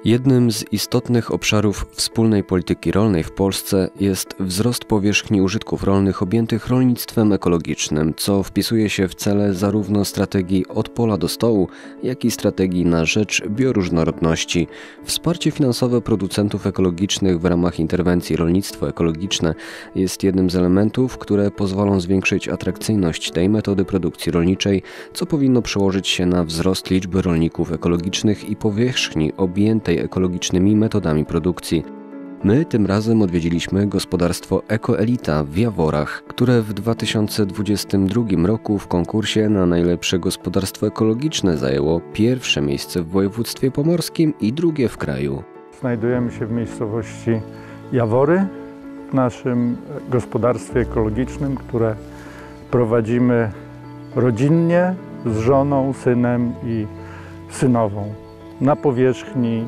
Jednym z istotnych obszarów wspólnej polityki rolnej w Polsce jest wzrost powierzchni użytków rolnych objętych rolnictwem ekologicznym, co wpisuje się w cele zarówno strategii od pola do stołu, jak i strategii na rzecz bioróżnorodności. Wsparcie finansowe producentów ekologicznych w ramach interwencji rolnictwo ekologiczne jest jednym z elementów, które pozwolą zwiększyć atrakcyjność tej metody produkcji rolniczej, co powinno przełożyć się na wzrost liczby rolników ekologicznych i powierzchni objętej ekologicznymi metodami produkcji. My tym razem odwiedziliśmy gospodarstwo Ekoelita w Jaworach, które w 2022 roku w konkursie na najlepsze gospodarstwo ekologiczne zajęło pierwsze miejsce w województwie pomorskim i drugie w kraju. Znajdujemy się w miejscowości Jawory, w naszym gospodarstwie ekologicznym, które prowadzimy rodzinnie z żoną, synem i synową na powierzchni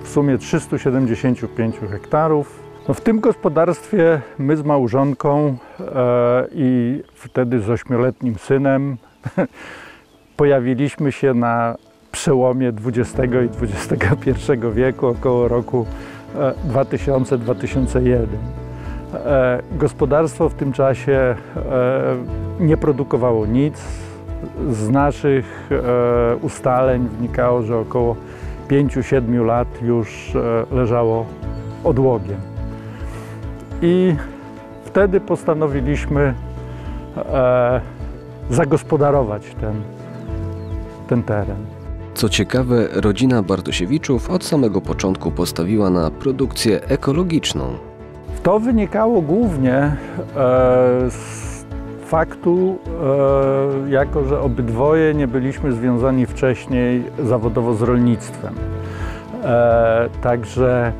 w sumie 375 hektarów. W tym gospodarstwie my z małżonką i wtedy z 8-letnim synem pojawiliśmy się na przełomie XX i XXI wieku, około roku 2000-2001. Gospodarstwo w tym czasie nie produkowało nic. Z naszych ustaleń wynikało, że około 5-7 lat już leżało odłogiem. I wtedy postanowiliśmy zagospodarować ten teren. Co ciekawe, rodzina Bartosiewiczów od samego początku postawiła na produkcję ekologiczną. To wynikało głównie z faktu, jako że obydwoje nie byliśmy związani wcześniej zawodowo z rolnictwem. Także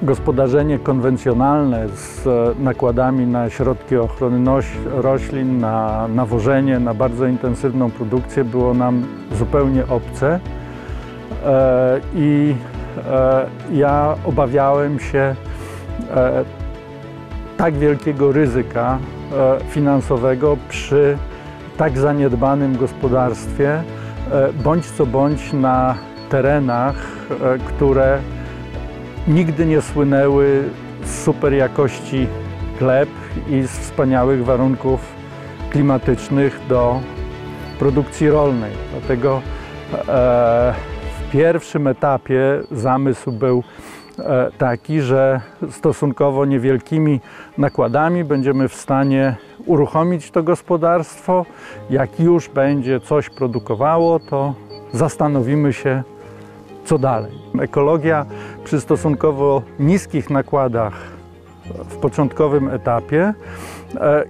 gospodarzenie konwencjonalne z nakładami na środki ochrony roślin, na nawożenie, na bardzo intensywną produkcję było nam zupełnie obce i ja obawiałem się tak wielkiego ryzyka finansowego przy tak zaniedbanym gospodarstwie, bądź co bądź na terenach, które nigdy nie słynęły z super jakości gleb i z wspaniałych warunków klimatycznych do produkcji rolnej. Dlatego w pierwszym etapie zamysł był taki, że stosunkowo niewielkimi nakładami będziemy w stanie uruchomić to gospodarstwo. Jak już będzie coś produkowało, to zastanowimy się, co dalej. Ekologia przy stosunkowo niskich nakładach w początkowym etapie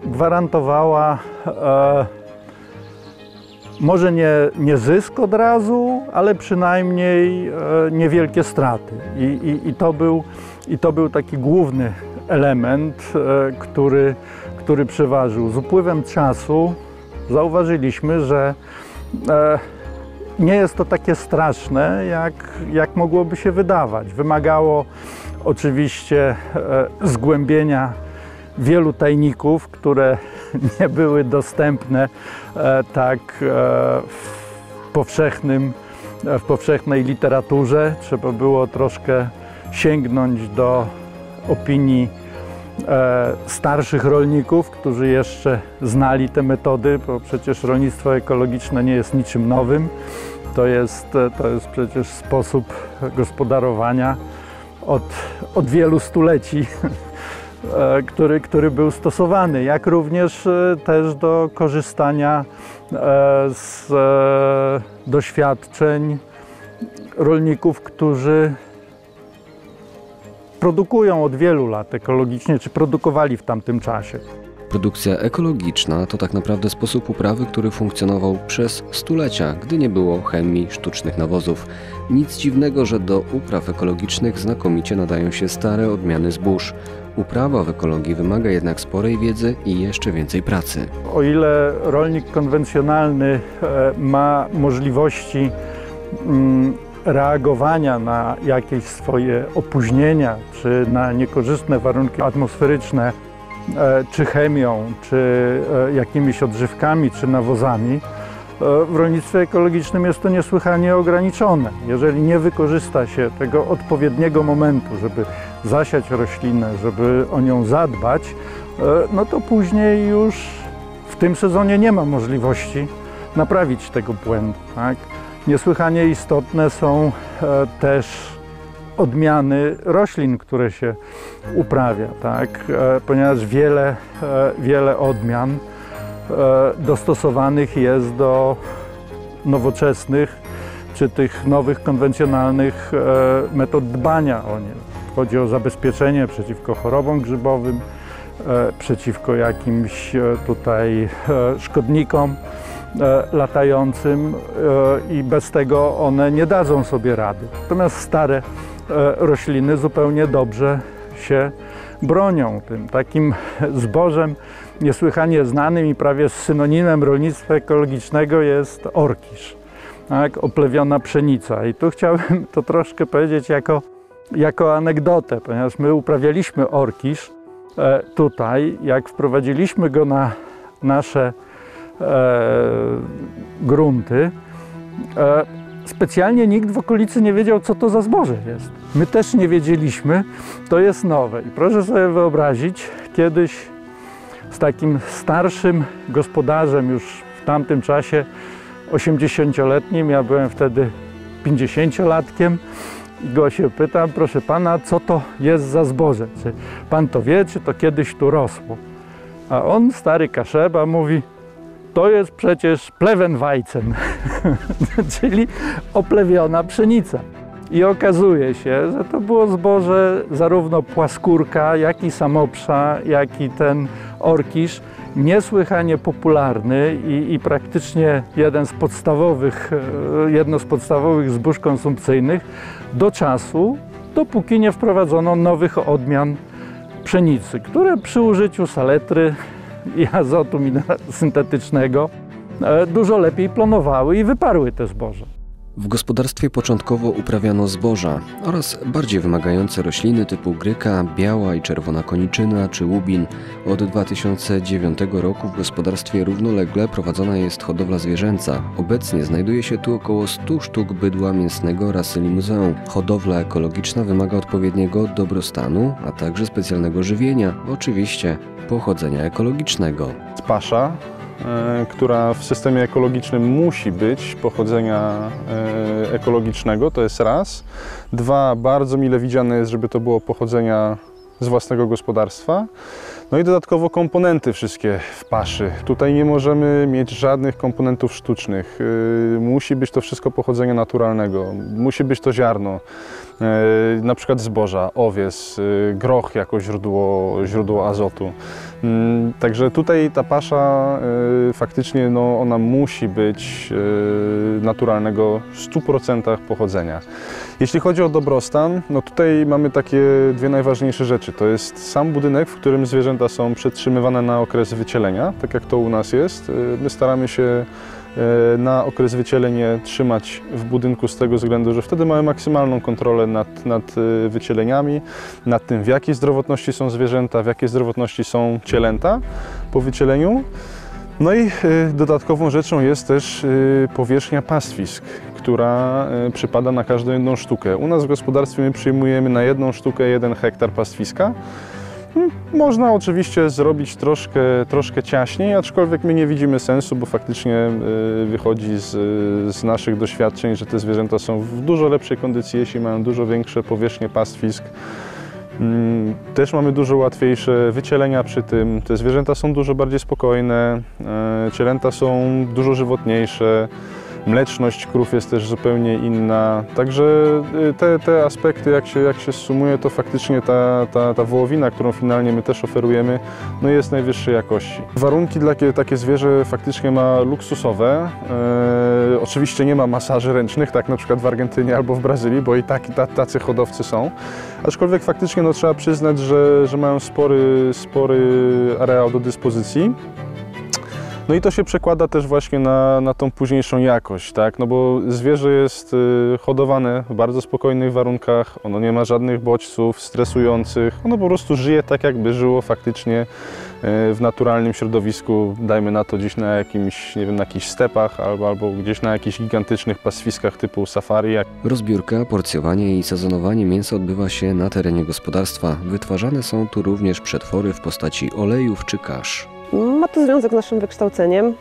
gwarantowała może nie zysk od razu, ale przynajmniej niewielkie straty. I to był taki główny element, który przeważył. Z upływem czasu zauważyliśmy, że nie jest to takie straszne, jak mogłoby się wydawać. Wymagało oczywiście zgłębienia wielu tajników, które nie były dostępne tak w powszechnej literaturze. Trzeba było troszkę sięgnąć do opinii starszych rolników, którzy jeszcze znali te metody, bo przecież rolnictwo ekologiczne nie jest niczym nowym. To jest przecież sposób gospodarowania od wielu stuleci, który był stosowany, jak również też do korzystania z doświadczeń rolników, którzy produkują od wielu lat ekologicznie, czy produkowali w tamtym czasie. Produkcja ekologiczna to tak naprawdę sposób uprawy, który funkcjonował przez stulecia, gdy nie było chemii, sztucznych nawozów. Nic dziwnego, że do upraw ekologicznych znakomicie nadają się stare odmiany zbóż. Uprawa w ekologii wymaga jednak sporej wiedzy i jeszcze więcej pracy. O ile rolnik konwencjonalny ma możliwości reagowania na jakieś swoje opóźnienia, czy na niekorzystne warunki atmosferyczne, czy chemią, czy jakimiś odżywkami, czy nawozami, W rolnictwie ekologicznym jest to niesłychanie ograniczone. Jeżeli nie wykorzysta się tego odpowiedniego momentu, żeby zasiać roślinę, żeby o nią zadbać, no to później już w tym sezonie nie ma możliwości naprawić tego błędu. Tak? Niesłychanie istotne są też odmiany roślin, które się uprawia, tak? Ponieważ wiele odmian dostosowanych jest do nowoczesnych czy tych nowych, konwencjonalnych metod dbania o nie. Chodzi o zabezpieczenie przeciwko chorobom grzybowym, przeciwko jakimś tutaj szkodnikom latającym i bez tego one nie dadzą sobie rady. Natomiast stare rośliny zupełnie dobrze się bronią. Tym takim zbożem niesłychanie znanym i prawie synonimem rolnictwa ekologicznego jest orkisz, tak? Oplewiona pszenica. I tu chciałbym to troszkę powiedzieć jako anegdotę, ponieważ my uprawialiśmy orkisz tutaj, jak wprowadziliśmy go na nasze grunty, specjalnie nikt w okolicy nie wiedział, co to za zboże jest. My też nie wiedzieliśmy, to jest nowe. I proszę sobie wyobrazić, kiedyś z takim starszym gospodarzem już w tamtym czasie 80-letnim, ja byłem wtedy 50-latkiem, i go się pytam, proszę pana, co to jest za zboże? Czy pan to wie, czy to kiedyś tu rosło? A on, stary kaszeba, mówi, to jest przecież plewenwajcen, czyli oplewiona pszenica. I okazuje się, że to było zboże zarówno płaskórka, jak i samopsza, jak i ten orkisz, niesłychanie popularny i praktycznie jedno z podstawowych zbóż konsumpcyjnych do czasu, dopóki nie wprowadzono nowych odmian pszenicy, które przy użyciu saletry i azotu syntetycznego dużo lepiej plonowały i wyparły te zboża. W gospodarstwie początkowo uprawiano zboża oraz bardziej wymagające rośliny typu gryka, biała i czerwona koniczyna czy łubin. Od 2009 roku w gospodarstwie równolegle prowadzona jest hodowla zwierzęca. Obecnie znajduje się tu około 100 sztuk bydła mięsnego rasy Limousin. Hodowla ekologiczna wymaga odpowiedniego dobrostanu, a także specjalnego żywienia, oczywiście pochodzenia ekologicznego. Pasza, która w systemie ekologicznym musi być pochodzenia ekologicznego, to jest raz. Dwa, bardzo mile widziane jest, żeby to było pochodzenia z własnego gospodarstwa. No i dodatkowo komponenty wszystkie w paszy. Tutaj nie możemy mieć żadnych komponentów sztucznych. Musi być to wszystko pochodzenia naturalnego. Musi być to ziarno, na przykład zboża, owies, groch jako źródło azotu. Także tutaj ta pasza faktycznie ona musi być naturalnego w 100% pochodzenia. Jeśli chodzi o dobrostan, no tutaj mamy takie dwie najważniejsze rzeczy. To jest sam budynek, w którym zwierzęta są przetrzymywane na okres wycielenia, tak jak to u nas jest. My staramy się na okres wycielenia trzymać w budynku z tego względu, że wtedy mamy maksymalną kontrolę nad wycieleniami, nad tym, w jakiej zdrowotności są zwierzęta, w jakiej zdrowotności są cielęta po wycieleniu. No i dodatkową rzeczą jest też powierzchnia pastwisk, która przypada na każdą jedną sztukę. U nas w gospodarstwie my przyjmujemy na jedną sztukę 1 hektar pastwiska. Można oczywiście zrobić troszkę ciaśniej, aczkolwiek my nie widzimy sensu, bo faktycznie wychodzi z naszych doświadczeń, że te zwierzęta są w dużo lepszej kondycji, jeśli mają dużo większe powierzchnie pastwisk. Też mamy dużo łatwiejsze wycielenia przy tym. Te zwierzęta są dużo bardziej spokojne, cielęta są dużo żywotniejsze. Mleczność krów jest też zupełnie inna, także te aspekty, jak się sumuje, to faktycznie ta wołowina, którą finalnie my też oferujemy, no jest najwyższej jakości. Warunki dla takie zwierzę faktycznie ma luksusowe. Oczywiście nie ma masaży ręcznych, tak na przykład w Argentynie albo w Brazylii, bo i tacy hodowcy są. Aczkolwiek faktycznie trzeba przyznać, że mają spory areał do dyspozycji. No i to się przekłada też właśnie na tą późniejszą jakość, tak? No bo zwierzę jest hodowane w bardzo spokojnych warunkach, ono nie ma żadnych bodźców stresujących, ono po prostu żyje tak, jakby żyło faktycznie w naturalnym środowisku, dajmy na to gdzieś na jakimś, nie wiem, na jakichś stepach albo gdzieś na jakichś gigantycznych pastwiskach typu safari. Rozbiórka, porcjowanie i sezonowanie mięsa odbywa się na terenie gospodarstwa. Wytwarzane są tu również przetwory w postaci olejów czy kasz. Ma to związek z naszym wykształceniem.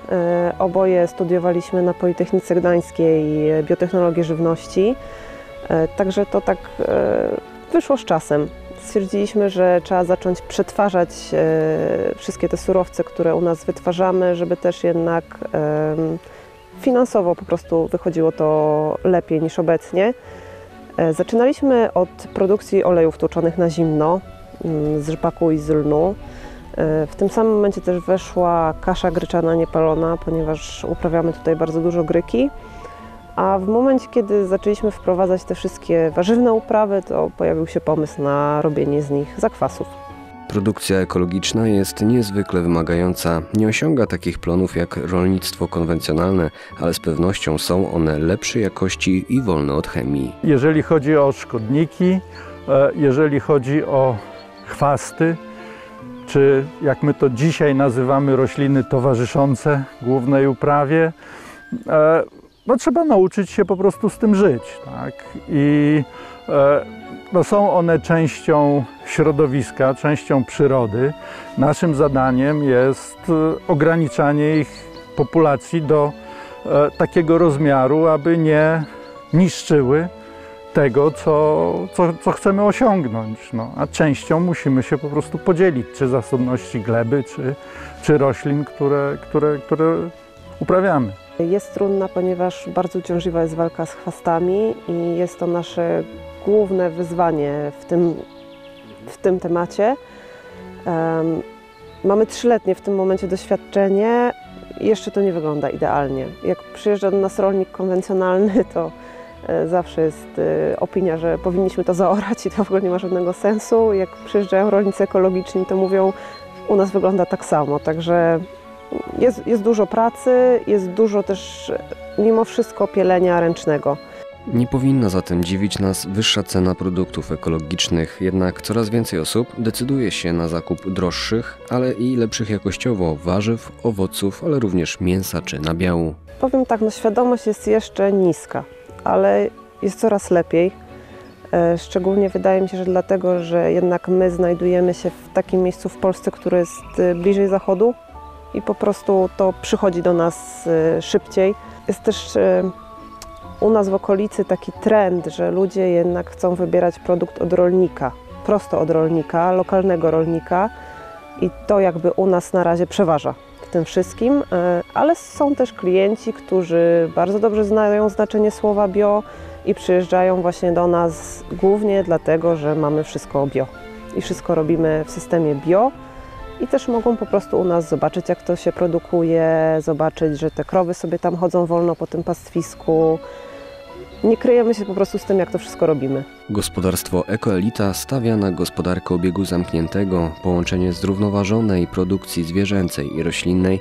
Oboje studiowaliśmy na Politechnice Gdańskiej biotechnologię żywności, także to tak wyszło z czasem. Stwierdziliśmy, że trzeba zacząć przetwarzać wszystkie te surowce, które u nas wytwarzamy, żeby też jednak finansowo po prostu wychodziło to lepiej niż obecnie. Zaczynaliśmy od produkcji olejów tłoczonych na zimno z rzepaku i z lnu. W tym samym momencie też weszła kasza gryczana niepalona, ponieważ uprawiamy tutaj bardzo dużo gryki. A w momencie, kiedy zaczęliśmy wprowadzać te wszystkie warzywne uprawy, to pojawił się pomysł na robienie z nich zakwasów. Produkcja ekologiczna jest niezwykle wymagająca. Nie osiąga takich plonów jak rolnictwo konwencjonalne, ale z pewnością są one lepszej jakości i wolne od chemii. Jeżeli chodzi o szkodniki, jeżeli chodzi o chwasty, czy jak my to dzisiaj nazywamy rośliny towarzyszące głównej uprawie, no trzeba nauczyć się po prostu z tym żyć, tak? I no są one częścią środowiska, częścią przyrody. Naszym zadaniem jest ograniczanie ich populacji do takiego rozmiaru, aby nie niszczyły tego, co chcemy osiągnąć. No, a częścią musimy się po prostu podzielić, czy zasobności gleby, czy roślin, które uprawiamy. Jest trudna, ponieważ bardzo uciążliwa jest walka z chwastami i jest to nasze główne wyzwanie w tym temacie. Mamy 3-letnie w tym momencie doświadczenie i jeszcze to nie wygląda idealnie. Jak przyjeżdża do nas rolnik konwencjonalny, to zawsze jest opinia, że powinniśmy to zaorać i to w ogóle nie ma żadnego sensu. Jak przyjeżdżają rolnicy ekologiczni, to mówią, u nas wygląda tak samo. Także jest dużo pracy, jest dużo też mimo wszystko pielenia ręcznego. Nie powinna zatem dziwić nas wyższa cena produktów ekologicznych, jednak coraz więcej osób decyduje się na zakup droższych, ale i lepszych jakościowo warzyw, owoców, ale również mięsa czy nabiału. Powiem tak, no świadomość jest jeszcze niska, ale jest coraz lepiej. Szczególnie wydaje mi się, że dlatego, że jednak my znajdujemy się w takim miejscu w Polsce, które jest bliżej zachodu i po prostu to przychodzi do nas szybciej. Jest też u nas w okolicy taki trend, że ludzie jednak chcą wybierać produkt od rolnika, prosto od rolnika, lokalnego rolnika i to jakby u nas na razie przeważa w tym wszystkim, ale są też klienci, którzy bardzo dobrze znają znaczenie słowa bio i przyjeżdżają właśnie do nas głównie dlatego, że mamy wszystko bio i wszystko robimy w systemie bio i też mogą po prostu u nas zobaczyć, jak to się produkuje, zobaczyć, że te krowy sobie tam chodzą wolno po tym pastwisku. Nie kryjemy się po prostu z tym, jak to wszystko robimy. Gospodarstwo Ekoelita stawia na gospodarkę obiegu zamkniętego. Połączenie zrównoważonej produkcji zwierzęcej i roślinnej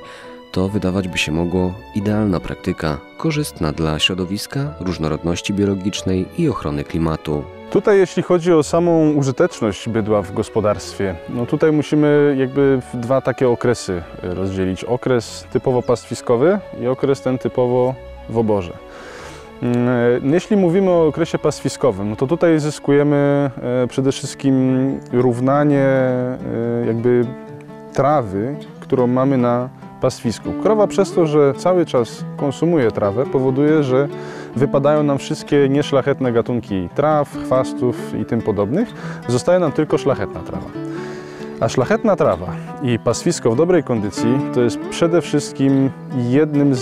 to wydawać by się mogło idealna praktyka, korzystna dla środowiska, różnorodności biologicznej i ochrony klimatu. Tutaj jeśli chodzi o samą użyteczność bydła w gospodarstwie, no tutaj musimy jakby w dwa takie okresy rozdzielić. Okres typowo pastwiskowy i okres ten typowo w oborze. Jeśli mówimy o okresie pastwiskowym, no to tutaj zyskujemy przede wszystkim równanie jakby trawy, którą mamy na pastwisku. Krowa przez to, że cały czas konsumuje trawę, powoduje, że wypadają nam wszystkie nieszlachetne gatunki traw, chwastów i tym podobnych. Zostaje nam tylko szlachetna trawa. A szlachetna trawa i pastwisko w dobrej kondycji to jest przede wszystkim jeden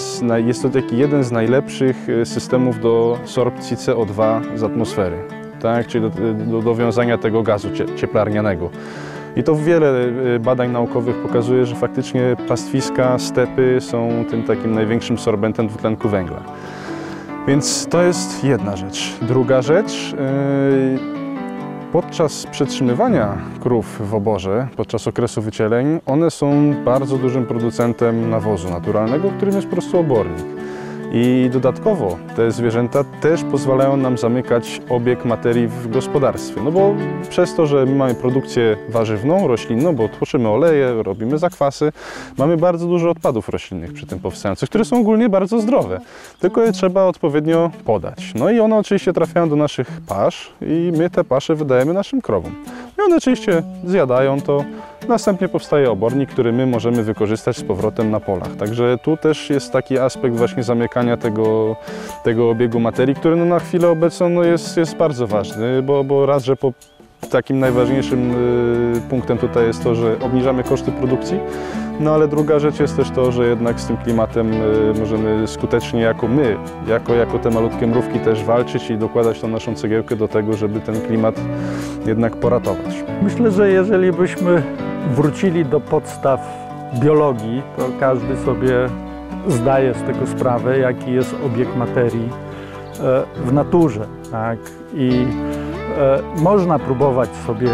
z najlepszych systemów do sorpcji CO2 z atmosfery, tak? Czyli do wiązania tego gazu cieplarnianego. I to wiele badań naukowych pokazuje, że faktycznie pastwiska, stepy są tym takim największym sorbentem dwutlenku węgla. Więc to jest jedna rzecz. Druga rzecz, podczas przetrzymywania krów w oborze, podczas okresu wycieleń, one są bardzo dużym producentem nawozu naturalnego, którym jest po prostu obornik. I dodatkowo te zwierzęta też pozwalają nam zamykać obieg materii w gospodarstwie. No bo przez to, że my mamy produkcję warzywną, roślinną, bo tworzymy oleje, robimy zakwasy, mamy bardzo dużo odpadów roślinnych przy tym powstających, które są ogólnie bardzo zdrowe. Tylko je trzeba odpowiednio podać. No i one oczywiście trafiają do naszych pasz i my te pasze wydajemy naszym krowom. I one oczywiście zjadają to. Następnie powstaje obornik, który my możemy wykorzystać z powrotem na polach. Także tu też jest taki aspekt właśnie zamykania tego obiegu materii, który no na chwilę obecną no jest bardzo ważny, bo raz, że takim najważniejszym punktem tutaj jest to, że obniżamy koszty produkcji, no ale druga rzecz jest też to, że jednak z tym klimatem możemy skutecznie jako te malutkie mrówki też walczyć i dokładać tą naszą cegiełkę do tego, żeby ten klimat jednak poratować. Myślę, że jeżeli byśmy wrócili do podstaw biologii, to każdy sobie zdaje z tego sprawę, jaki jest obieg materii w naturze. Tak? I można próbować sobie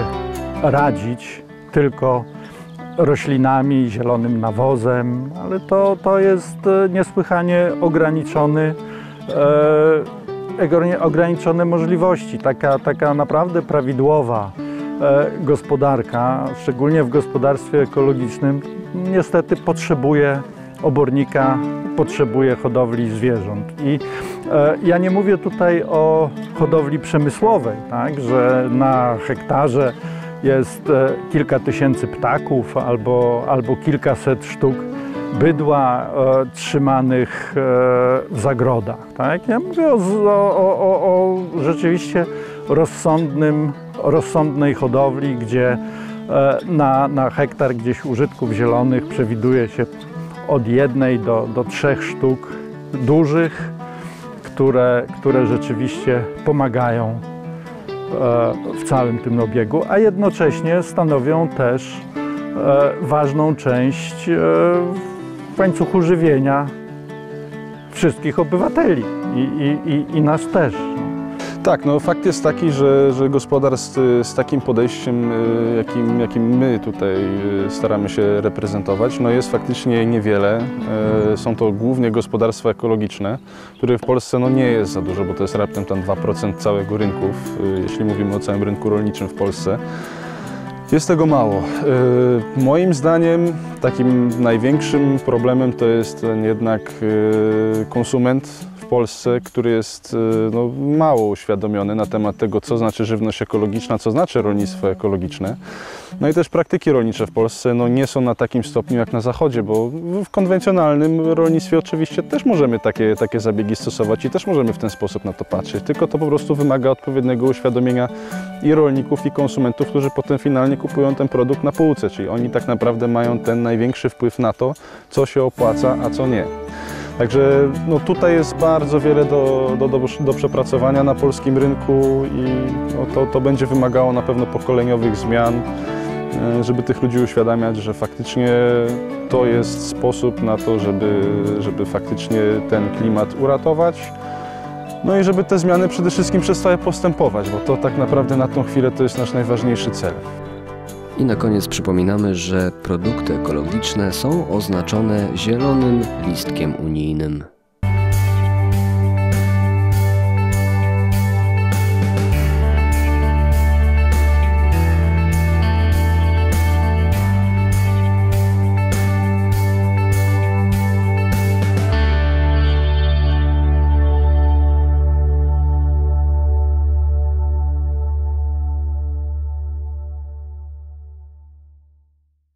radzić tylko roślinami, zielonym nawozem, ale to jest niesłychanie ograniczone możliwości. Taka naprawdę prawidłowa gospodarka, szczególnie w gospodarstwie ekologicznym, niestety potrzebuje obornika, potrzebuje hodowli zwierząt. I ja nie mówię tutaj o hodowli przemysłowej, tak, że na hektarze jest kilka tysięcy ptaków albo kilkaset sztuk bydła trzymanych w zagrodach. Tak? Ja mówię o rzeczywiście rozsądnej hodowli, gdzie na hektar gdzieś użytków zielonych przewiduje się od 1 do 3 sztuk dużych, które rzeczywiście pomagają w całym tym obiegu, a jednocześnie stanowią też ważną część w łańcuchu żywienia wszystkich obywateli i nas też. Tak, no fakt jest taki, że gospodarstw z takim podejściem, jakim my tutaj staramy się reprezentować, no jest faktycznie niewiele. Są to głównie gospodarstwa ekologiczne, których w Polsce no nie jest za dużo, bo to jest raptem tam 2% całego rynku, jeśli mówimy o całym rynku rolniczym w Polsce. Jest tego mało. Moim zdaniem takim największym problemem to jest jednak konsument w Polsce, który jest no, mało uświadomiony na temat tego, co znaczy żywność ekologiczna, co znaczy rolnictwo ekologiczne. No i też praktyki rolnicze w Polsce no, nie są na takim stopniu jak na Zachodzie, bo w konwencjonalnym rolnictwie oczywiście też możemy takie zabiegi stosować i też możemy w ten sposób na to patrzeć, tylko to po prostu wymaga odpowiedniego uświadomienia i rolników, i konsumentów, którzy potem finalnie kupują ten produkt na półce, czyli oni tak naprawdę mają ten największy wpływ na to, co się opłaca, a co nie. Także no, tutaj jest bardzo wiele do przepracowania na polskim rynku i no, to będzie wymagało na pewno pokoleniowych zmian, żeby tych ludzi uświadamiać, że faktycznie to jest sposób na to, żeby faktycznie ten klimat uratować. No i żeby te zmiany przede wszystkim przestały postępować, bo to tak naprawdę na tą chwilę to jest nasz najważniejszy cel. I na koniec przypominamy, że produkty ekologiczne są oznaczone zielonym listkiem unijnym.